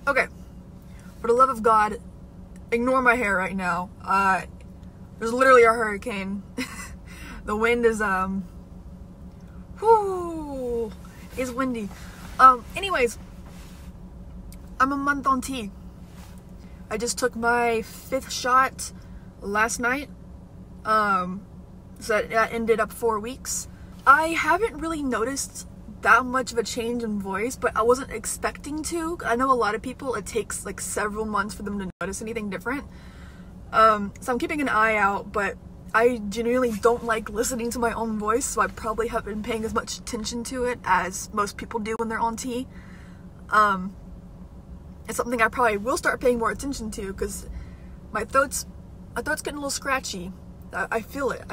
Okay, for the love of God, ignore my hair right now. There's literally a hurricane. The wind is, whoo, it's windy. Anyways, I'm a month on T. I just took my 5th shot last night. So that ended up 4 weeks. I haven't really noticed that much of a change in voice, but I wasn't expecting to. I know a lot of people, it takes like several months for them to notice anything different. So I'm keeping an eye out, but I genuinely don't like listening to my own voice, so I probably haven't been paying as much attention to it as most people do when they're on T. It's something I probably will start paying more attention to, because my throat's getting a little scratchy. I feel it.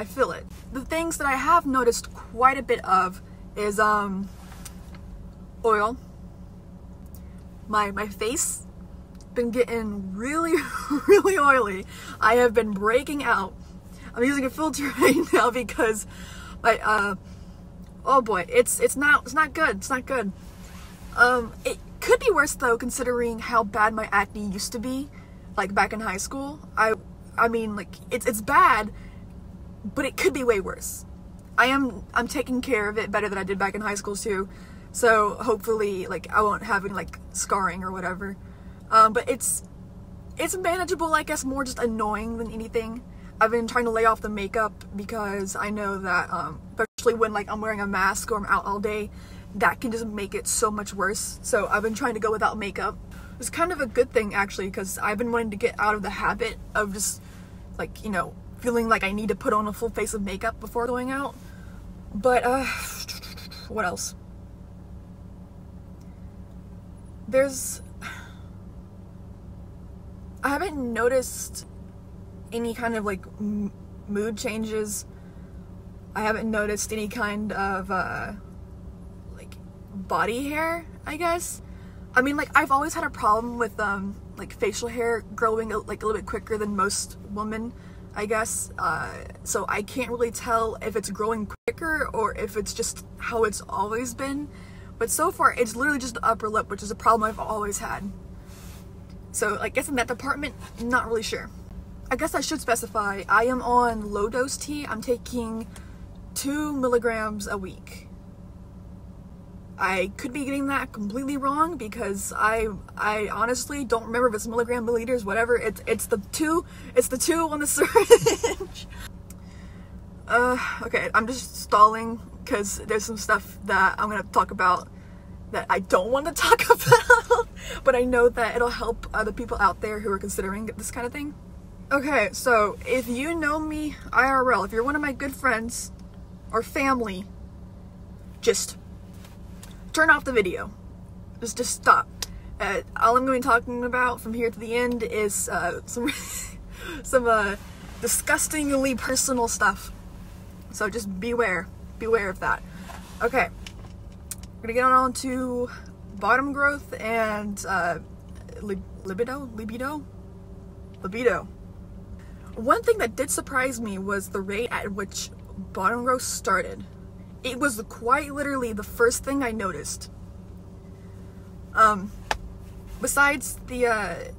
The things that I have noticed quite a bit of is oil. My face been getting really really oily. I have been breaking out. I'm using a filter right now because my oh boy, it's not good. It's not good. It could be worse though, considering how bad my acne used to be, like back in high school. I mean, like, it's bad, but it could be way worse. I'm taking care of it better than I did back in high school too, so hopefully, like, I won't have any, like, scarring or whatever. But it's manageable, I guess, more just annoying than anything. I've been trying to lay off the makeup because I know that, especially when, like, I'm wearing a mask or I'm out all day, that can just make it so much worse. So I've been trying to go without makeup. It's kind of a good thing, actually, because I've been wanting to get out of the habit of just, like, you know, feeling like I need to put on a full face of makeup before going out. But, what else? I haven't noticed any kind of, like, mood changes. I haven't noticed any kind of, like, body hair, I guess. I mean, like, I've always had a problem with, like, facial hair growing, like, a little bit quicker than most women, I guess. So I can't really tell if it's growing quicker or if it's just how it's always been. But so far, it's literally just the upper lip, which is a problem I've always had. So I guess in that department, not really sure. I guess I should specify, I am on low dose T. I'm taking 2 milligrams a week. I could be getting that completely wrong because I honestly don't remember if it's milligram, milliliters, whatever. It's the two on the syringe. Okay, I'm just stalling because there's some stuff that I'm gonna talk about that I don't want to talk about, but I know that it'll help other people out there who are considering this kind of thing. Okay, so if you know me IRL, if you're one of my good friends or family, just turn off the video. Just stop. All I'm going to be talking about from here to the end is some disgustingly personal stuff. So just beware of that. Okay, we're gonna get on to bottom growth and libido. One thing that did surprise me was the rate at which bottom growth started. It was quite literally the first thing I noticed. Besides the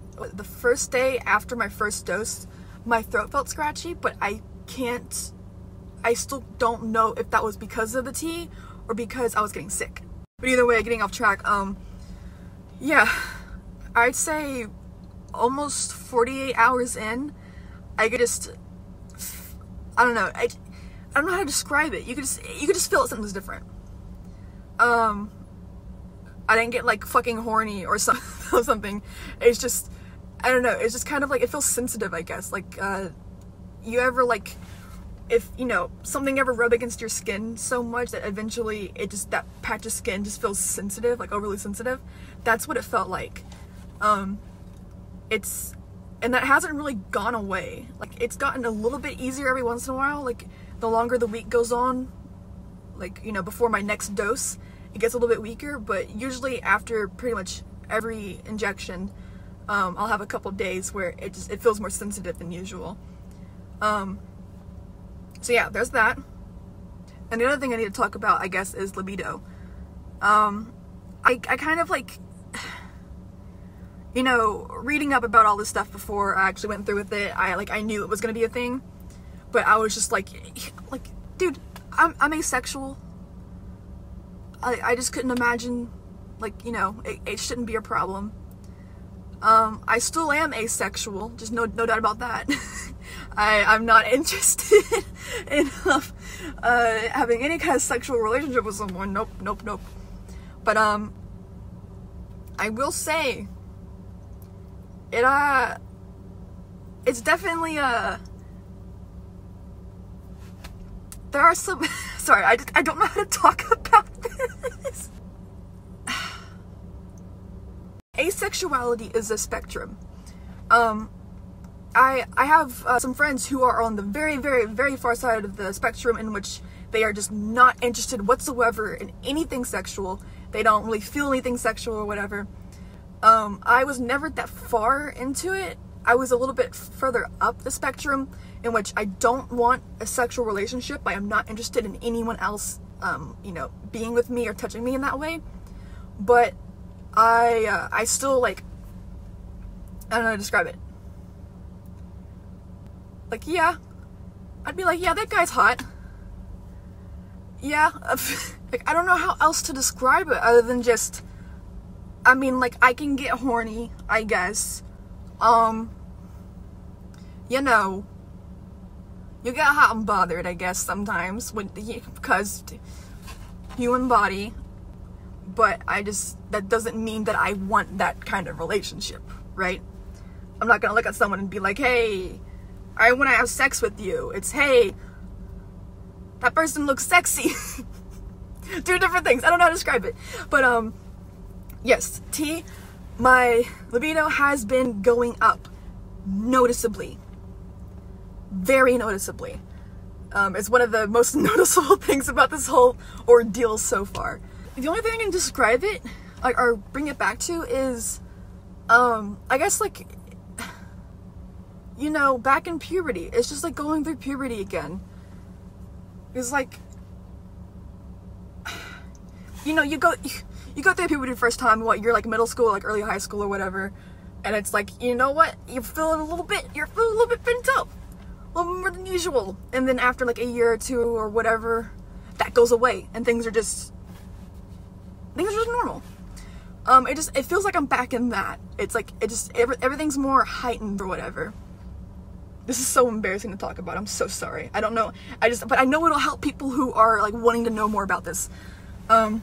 first day after my first dose, my throat felt scratchy, but I still don't know if that was because of the tea or because I was getting sick. But either way, getting off track, yeah, I'd say almost 48 hours in, I could just, I don't know, I don't know how to describe it. You could just feel something's different. I didn't get, like, fucking horny or something. It's just, I don't know, it's just kind of like, it feels sensitive, I guess. Like, you ever, like, if, you know, something ever rub against your skin so much that eventually that patch of skin just feels sensitive, like overly sensitive. That's what it felt like. And that hasn't really gone away. Like, it's gotten a little bit easier every once in a while. Like, the longer the week goes on, like, you know, before my next dose, it gets a little bit weaker, but usually after pretty much every injection, I'll have a couple days where it feels more sensitive than usual. So yeah, there's that. And the other thing I need to talk about, I guess, is libido. I kind of, like, you know, reading up about all this stuff before I actually went through with it, I knew it was gonna be a thing, but I was just like, dude, I'm asexual. I just couldn't imagine, like, you know, it shouldn't be a problem. I still am asexual, just no doubt about that. I'm not interested in having any kind of sexual relationship with someone. Nope. But I will say, it's definitely there are some sorry, I don't know how to talk about this. Asexuality is a spectrum. I have some friends who are on the very far side of the spectrum, in which they are just not interested whatsoever in anything sexual. They don't really feel anything sexual or whatever. I was never that far into it. I was a little bit further up the spectrum, in which I don't want a sexual relationship. I am not interested in anyone else, you know, being with me or touching me in that way. But I still, like, I don't know how to describe it. Like, yeah, I'd be like, yeah, that guy's hot. Yeah, like, I don't know how else to describe it other than just, I mean, like, I can get horny, I guess. You know, you get hot and bothered, I guess, sometimes, because human body, but that doesn't mean that I want that kind of relationship, right? I'm not gonna look at someone and be like, hey, I want to have sex with you. It's, hey, that person looks sexy. Two different things. I don't know how to describe it. But, yes, my libido has been going up noticeably. Very noticeably. It's one of the most noticeable things about this whole ordeal so far. The only thing I can describe it, like, or bring it back to is, I guess, like, you know, back in puberty. It's just like going through puberty again. It's like, you know, you go through puberty the first time, you're like middle school, like early high school or whatever, and it's like, you know what, you're feeling a little bit bent up, a little more than usual, and then after like a year or two or whatever, that goes away, and things are just normal. It feels like I'm back in that. It's like, everything's more heightened or whatever. This is so embarrassing to talk about. I'm so sorry. I don't know. But I know it'll help people who are like wanting to know more about this. So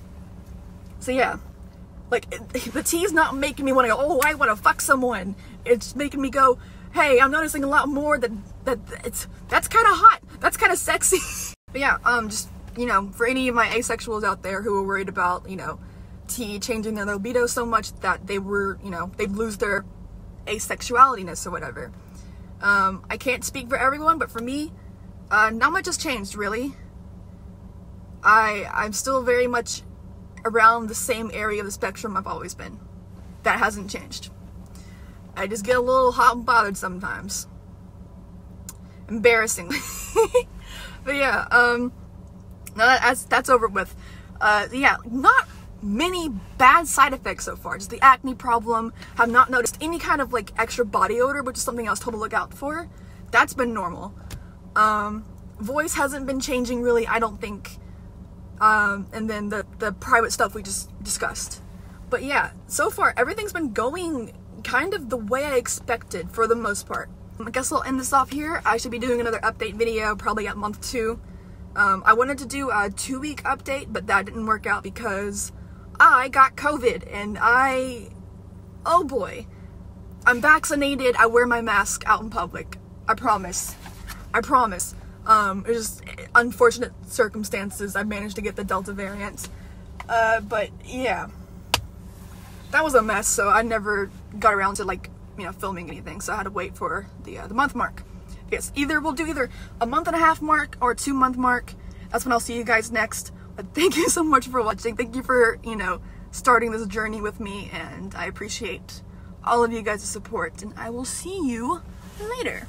yeah, like, the tea's not making me want to go, oh, I want to fuck someone. It's making me go, hey, I'm noticing a lot more that's kind of hot. That's kind of sexy. But yeah, just, you know, for any of my asexuals out there who are worried about, you know, T changing their libido so much that they were, you know, they'd lose their asexualityness or whatever. I can't speak for everyone, but for me, not much has changed, really. I'm still very much around the same area of the spectrum I've always been. That hasn't changed. I just get a little hot and bothered sometimes. Embarrassingly. But yeah, now that's over with. Yeah, not many bad side effects so far. Just the acne problem. Have not noticed any kind of like extra body odor, which is something I was told to look out for. That's been normal. Voice hasn't been changing really, I don't think. And then the private stuff we just discussed. But yeah, so far everything's been going kind of the way I expected for the most part. I guess I'll end this off here. I should be doing another update video probably at month 2. I wanted to do a 2-week update, but that didn't work out because I got COVID, and oh boy, I'm vaccinated. I wear my mask out in public. I promise. It's just unfortunate circumstances. I managed to get the Delta variant. But yeah, that was a mess. So I never got around to, like, you know, filming anything. So I had to wait for the month mark. Yes, we'll do either a 1.5 mark or a 2-month mark. That's when I'll see you guys next. But thank you so much for watching. Thank you for, you know, starting this journey with me, and I appreciate all of you guys' support, and I will see you later.